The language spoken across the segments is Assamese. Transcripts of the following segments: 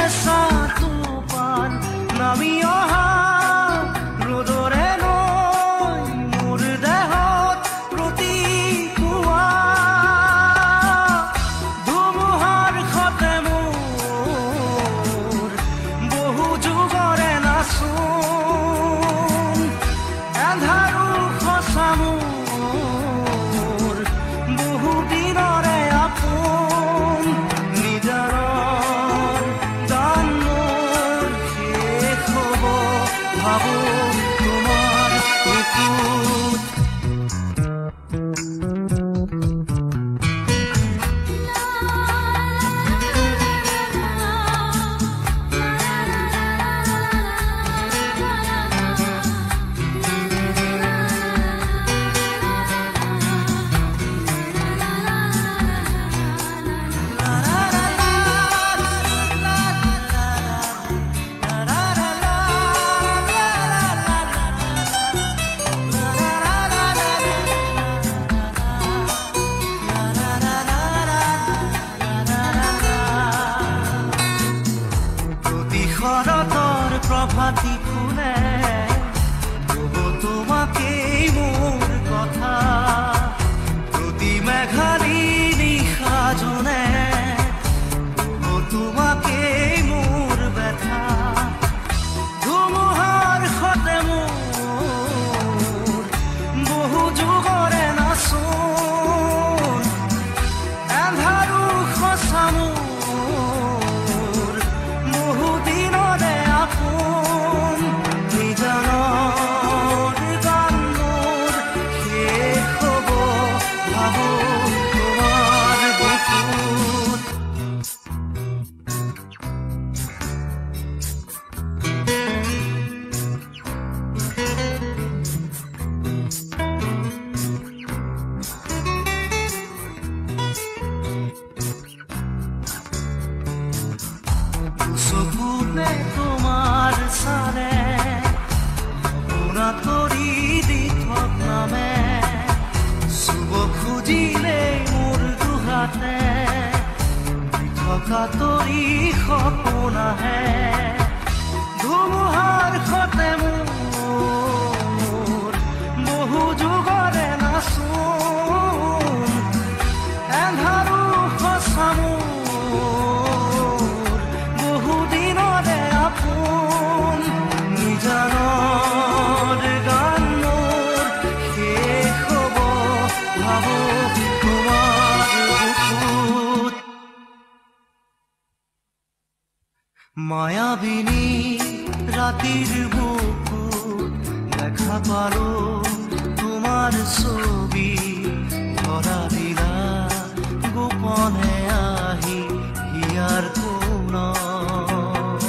চেঁচাটো পান নামি অহা ৰ'দৰে নৈ মোৰ দেহত প্ৰতিপুৱা ধুমুহাৰ সতে মোৰ বহু যুগৰে নাচোন এন্ধাৰো সঁচা মোৰ বহু দিনৰে আপোন নিজাৰৰ দান মোৰ শেষ হ'ব ভাবো তোমাৰ বুকুত শৰতৰ প্ৰভাতী ফুলে ক'ব তোমাকেই মোৰ কথা প্ৰতি মেঘালী নিশা জোনে ক'ব তোমাকেই মোৰ ব্যথা ধুমুহাৰ সতে মোৰ বহু যুগৰে নাচোন এন্ধাৰো সঁচা মোৰ বহু দিনৰে আপোন নিজানৰ গান মোৰ শেষ হ'ব ভাবো তোমাৰ বুকুত চকুতে তোমাৰ চালে সপোনা তৰি দি থক নামে চুব খুজিলেই মোৰ দুহাতে থকা তৰি সপোন আহে ধুমুহাৰ সতে মোৰ বহু যুগৰে নাচোন এন্ধাৰো সঁচা মোৰ বহু দিনৰে আপোন নিজানৰ গান মোৰ শেষ হ'ব ভাবো তোমাৰ বুকুত মায়াবিনী ৰাতিৰ বুকুত দেখা পালো তোমাৰ ছবি ধৰা দিলা গোপনে আহি হিয়াৰ কোণত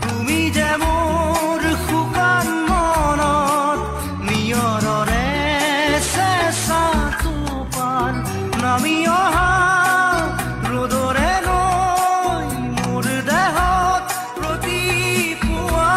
তুমি যে মোৰ শুকান মনত নিয়ৰৰে চেঁচাটো পান নামি অহা ৰ'দৰে নৈ মোৰ দেহত প্ৰতিপুৱা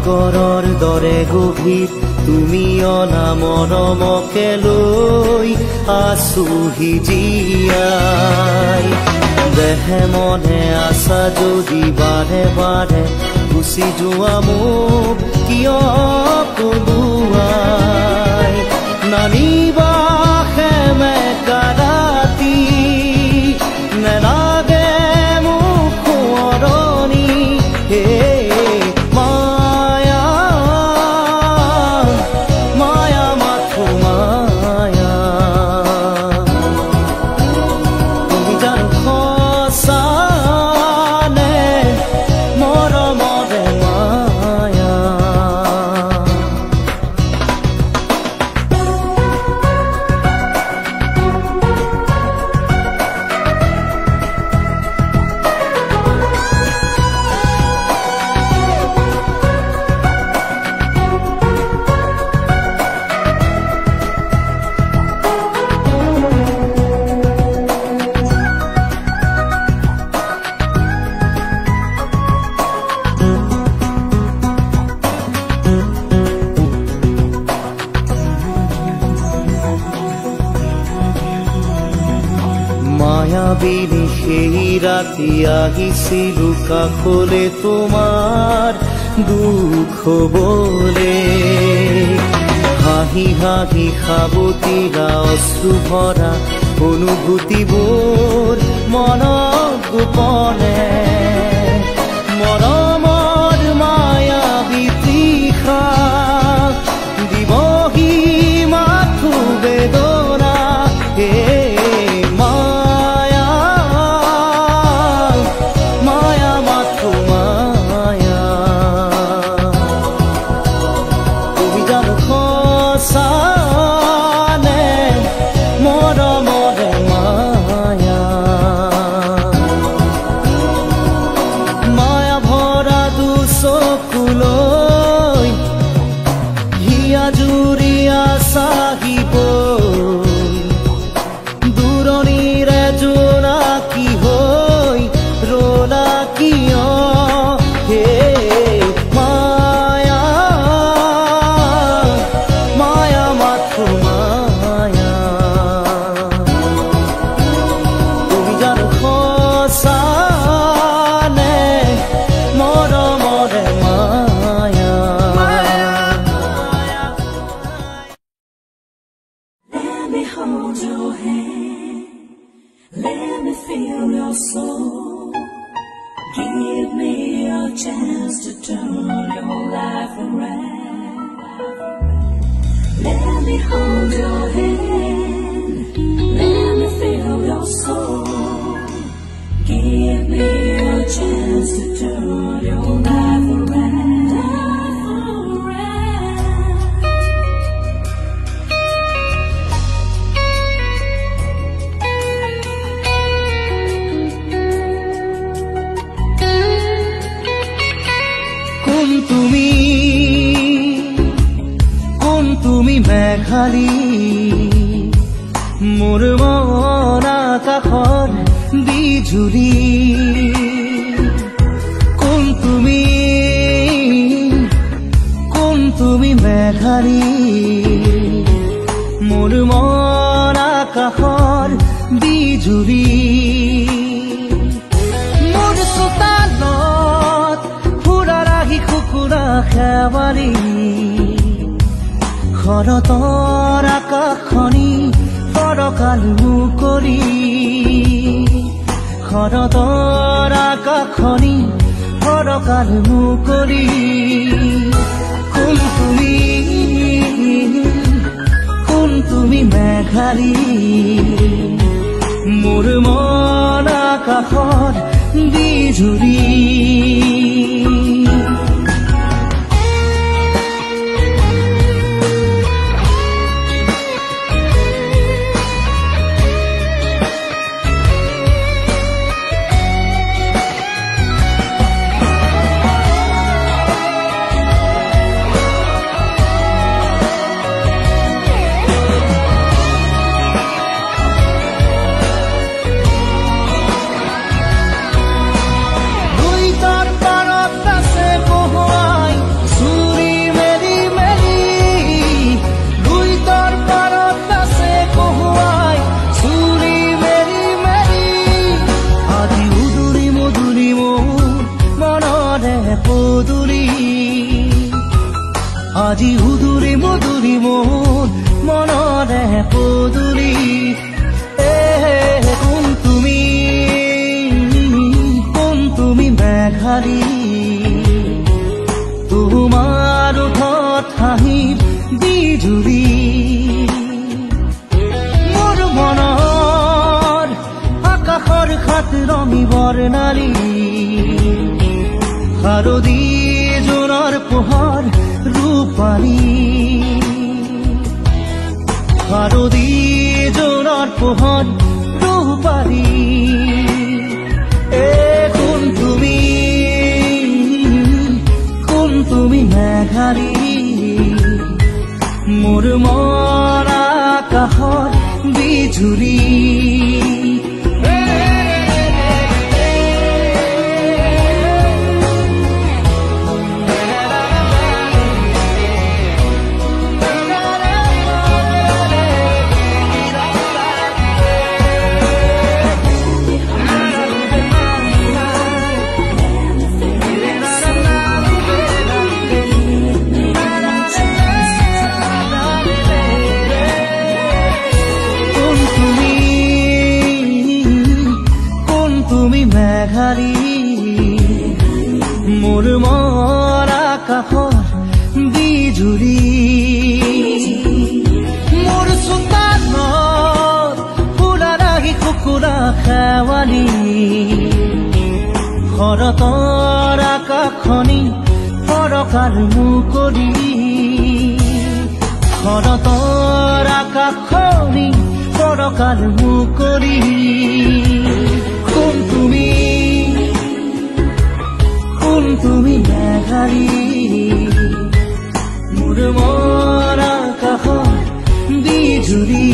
সাগৰৰ দৰে গভীৰ তুমি অনা মৰমকে লৈ আছোহি জীয়াই দেহে মনে আছা যদি বাৰে বাৰে গুচি যোৱা মোক কিয় কলোৱাই নানিবা সেমেকা ৰাতি নেলাগে মোক সোঁৱৰণি হে মায়া মায়া মাথো মায়া তুমি জানো সঁচা নে মৰমৰে মায়া মায়াবিনী সেই ৰাতি আহিছিলো কাষলে তোমাৰ দুখ হবলে হাঁহি হাঁহি সাবতিলা অশ্ৰু ভৰা অনুভূতিবোৰ মনত গোপনে মৰমৰ মায়াবী তৃষা দিবহি মাথো বেদনা হে তুমি মেঘালী মোৰ মন আকাশৰ বিজুলী কোন তুমি মেঘালী মোৰ মন আকাশৰ বিজুলী মোৰ চোতালত খুৰা ৰাখি কুকুৰা খেৱালী শৰতৰ আকাশখনি ফৰকাল মুকলি শৰতৰ আকাশখনি ফৰকাল মুকলি কোন তুমি মেঘালী মোৰ মন আকাশত বিজুলী আজি উদুৰি মধুৰি মোৰ মনৰে পদুৰি কোন তুমি মেঘালী তোমাৰ ওঠত হাঁহিৰ বিজুলী মোৰ মনৰ আকাশৰ খাত ৰঙী বৰ্ণালী শাৰদী জোনৰ পোহৰ ৰূপালী শাৰদী জোনৰ পোহৰ ৰূপালী কোন তুমি মেঘালী মোৰ মন আকাশৰ বিজুলী মোৰ মন আকাশৰ বিজুলী মোৰ চোতালত ফুলা ৰাগী কুকুৰা খেৱালী শৰতৰ আকাশখনি ফৰকাৰ মুকলি শৰতৰ আকাশখনি ফৰকাৰ মুকলি কোন তুমি মেঘালী মোৰ মন আকাশৰ বিজুলী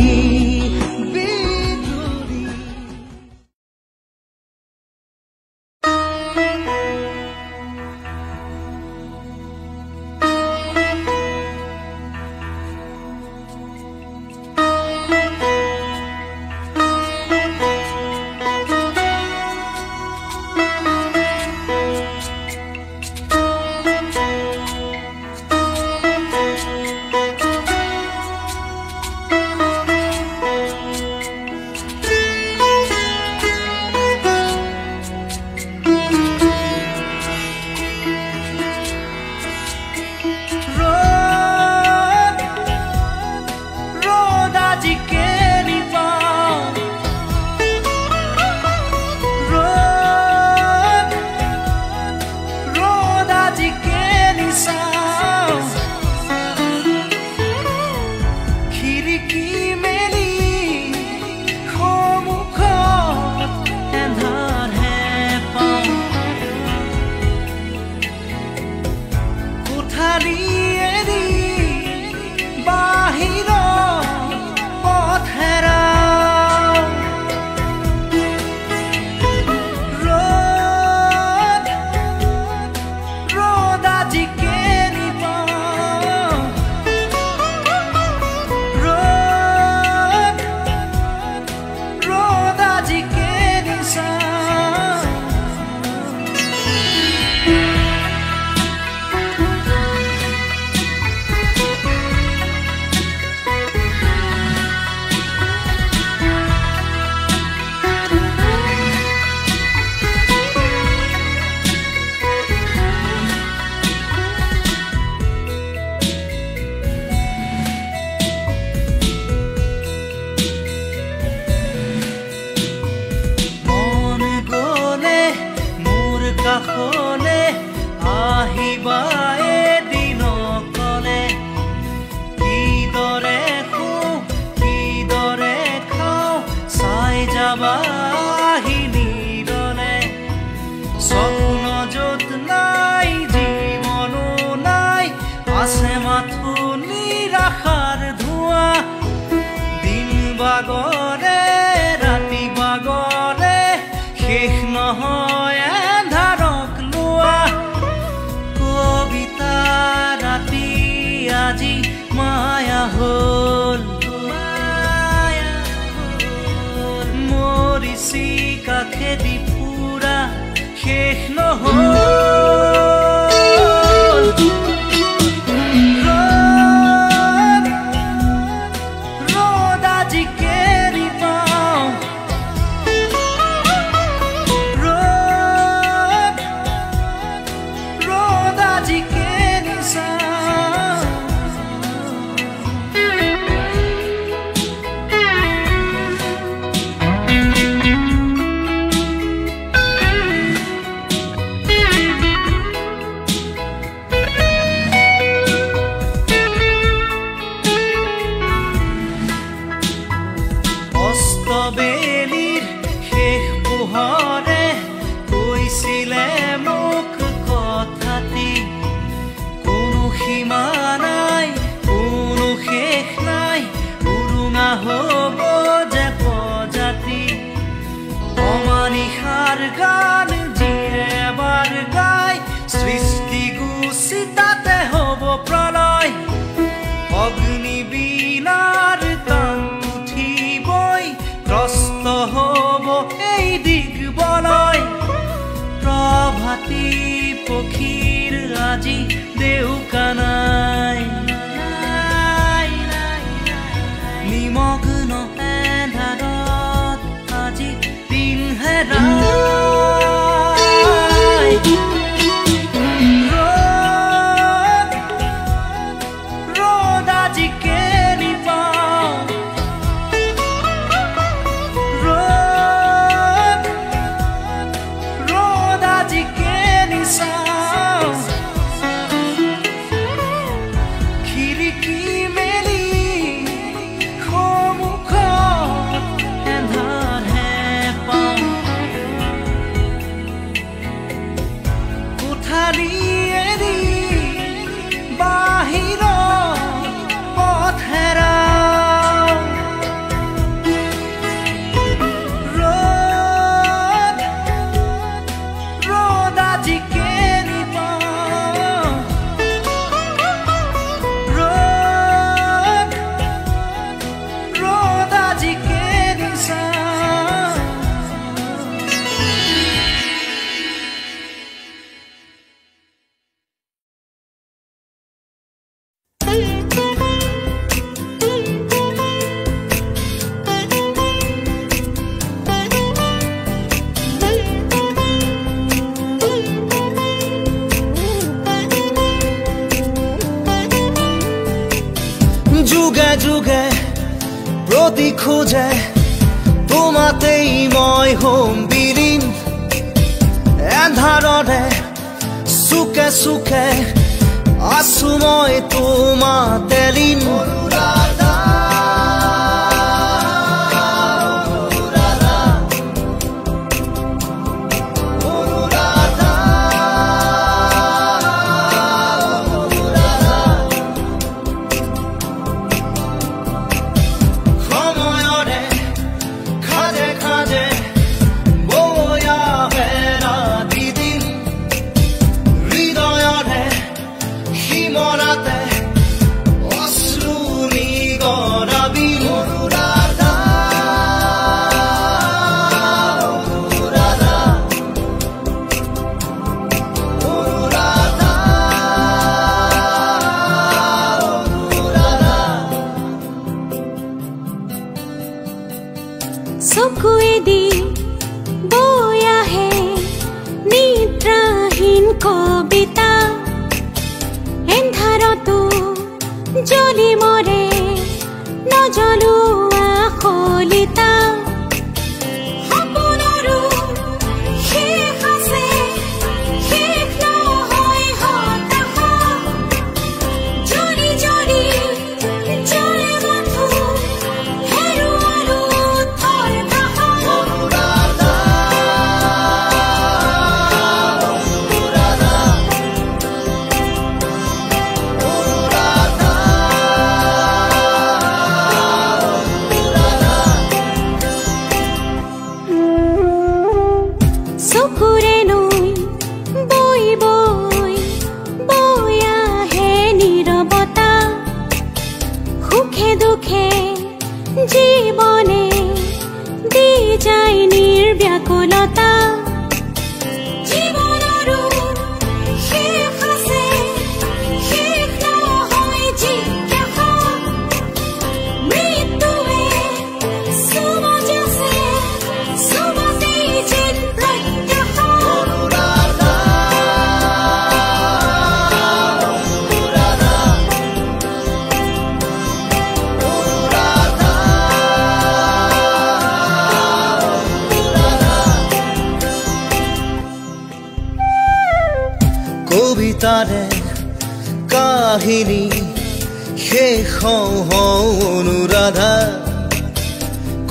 কাষলে আহিবা এদিন কলে কিদৰে শুওঁ কিদৰে খাওঁ চাই যাবা নিৰলে স্বপ্ন য'ত নাই জীৱনো নাই আছে মাথো নিৰাশাৰ ধোঁৱা দিন বাগৰে ৰাতি বাগৰে শেষ নহয় আজি মায়া হল মৰিছি কাষেদি ফুৰা শেষ নহল চৰাতি পক্ষীৰ আজি দেউকা নাই নিমগ্ন এন্ধাৰত আজি দিন হেৰাই ৰ'দ আজি কেনি পাওঁ ৰ'দ আজি কেনি চাওঁ খিৰিকী মেলি সন্মুখত এন্ধাৰহে পাওঁ কোঠালি এৰি বাহিৰত পথ হেৰাওঁ ৰ'দ আজি কেনি পাওঁ ৰ'দ আজি কেনি চাওঁ যুগে যুগে প্ৰতি খোজে তোমাতেই মই হ'ম বিলীন এন্ধাৰৰে চুকে চুকে আছো মই তোমাতে লীন সময়ৰে খাজে খাজে বৈ আহে ৰাতি দিন হৃদয়ৰে সিমৰাতে অশ্ৰু নিগৰাবি চকুৱেদি বৈ আহে নিদ্ৰাহীন কবিতা এন্ধাৰতো জ্বলি মৰে নজ্বলোৱা শলিতা সপোনৰো শেষ আছে শেষ নহয় হতাশা জ্বলি জ্বলি জ্বলে বন্ধু হেৰুৱালো থৰ ভাষা চকুৰে নৈ বৈ বৈ বৈ আহে নীৰৱতা সুখে দুখে জীৱনে দি যায় নিৰ্ব্যাকুলতা জীৱনৰো শেষ আছে শেষ নহয় জিজ্ঞাসা মৃত্যুৱে চুমত আছে চুমতেই যেন প্ৰত্যাশা কবিতাৰে কাহিনী শেষ হওঁ অনুৰাধা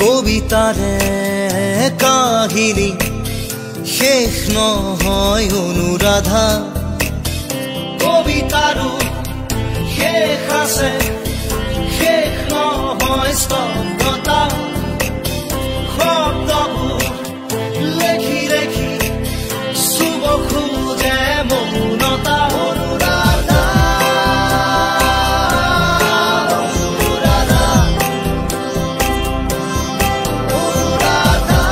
কবিতাৰে কাহিনী শেষ নহয় অনুৰাধা কবিতাৰো শেষ আছে শেষ নহয় স্তব্ধতা শব্দবোৰ লেখি লেখি চুব খোজে মৌনতা অনুৰাধা অনুৰাধা অনুৰাধা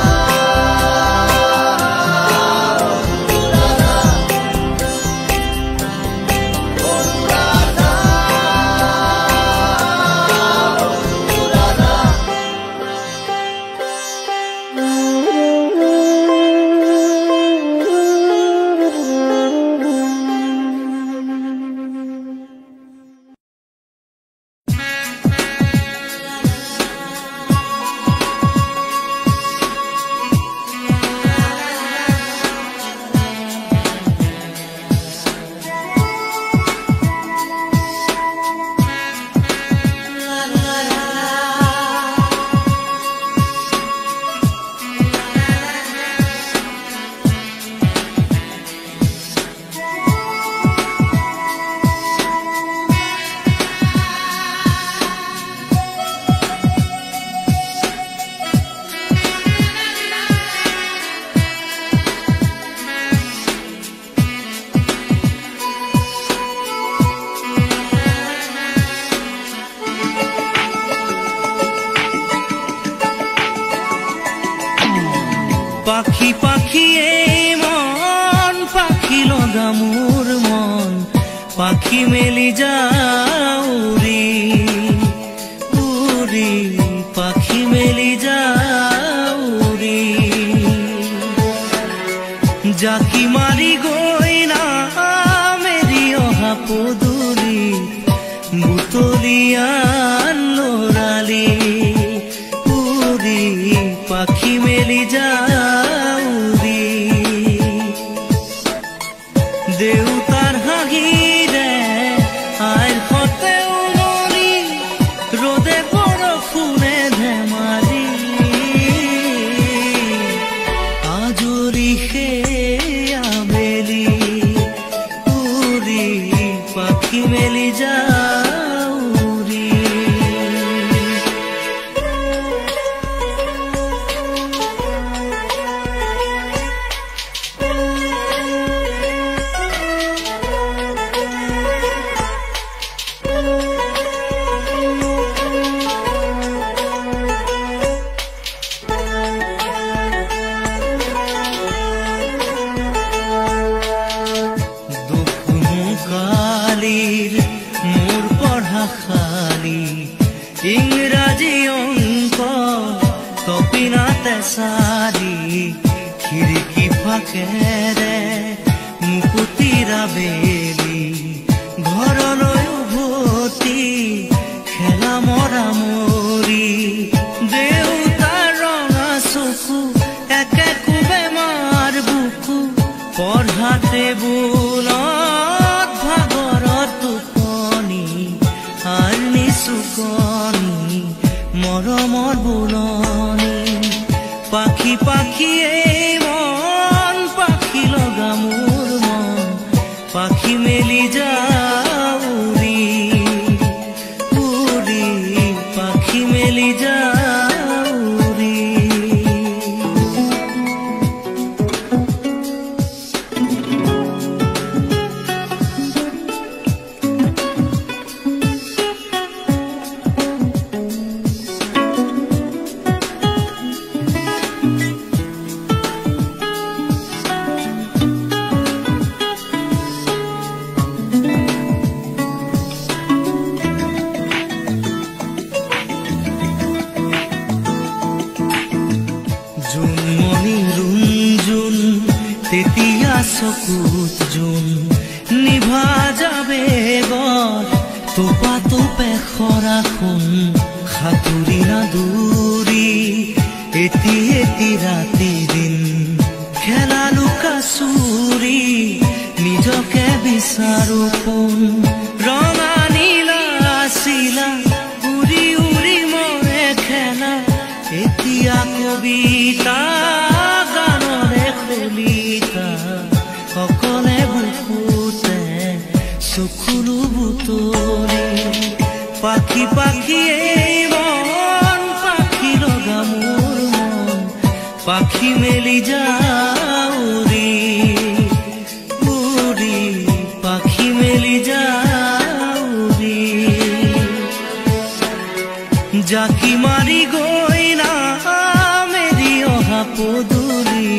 পাখি পাখি এই মন পাখি লগা মোৰ মন পাখি মেলি যাও উৰি উৰি পাখি মেলি যাও উৰি জাকি মাৰি গৈ না মেৰি অহা পদূলি বুটলিয়ান লৰালি উৰি পাখি মেলি যাও উৰি দেউতাৰ হাঁহিৰে আইৰ সতে উমলি ৰ'দে বৰষুণে ধেমালি আজৰি সেই আবেলি উৰি পাখি মেলি যাও উৰি মোৰ পঢ়া খালি ইংৰাজী অংক কপিনাতে চাৰি খিৰিকী ফাকেৰে মুকুতিৰা বেলি ঘৰলৈ উভতি খেলা মৰা মৰি দেউতাৰ ৰঙা চকু একে কোবে মাৰ বুকু পঢ়া টেবুলত ভাগৰত টোপনি আৰু নিচুকনি মৰমৰ বুলনি পাখি পাখি এই মন পাখি লগা মোৰ মন পাখি মেলি যাও উৰি উৰি পাখি মেলি যাও উৰি জোনমণি ৰুণজোন তেতিয়া চকুত জোন নিভা যাবে গৰ তোপা তোপে খৰা সোণ সাঁতুৰি না দূৰি এটি এটি ৰাতি দিন খেলা লুকা চুৰি নিজকে বিচাৰো কোন ৰঙা নীলা চিলা উৰি উৰি মৰে খেলা এতিয়া কবিতা গানৰে কলিতা সকলে বুকুতে চকুলো বুটলি পাখি পাখি এই মন পাখি লগা মোৰ মন পাখি মেলি যাও উৰি উৰি পাখি মেলি যাও উৰি জাকি মাৰি গৈ না মেৰি অহা পদূলি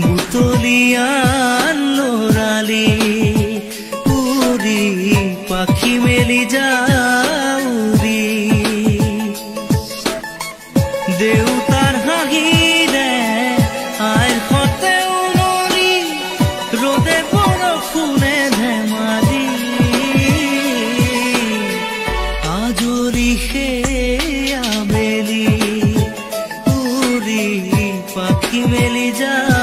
বুটলিয়ান লৰালি উৰি পাখি মেলি যাও উৰি দেউতাৰ হাঁহিৰে আইৰ সতে উমলি ৰ'দে বৰষুণে ধেমালি আজৰি সেই আবেলি উৰি পাখি মেলি যাও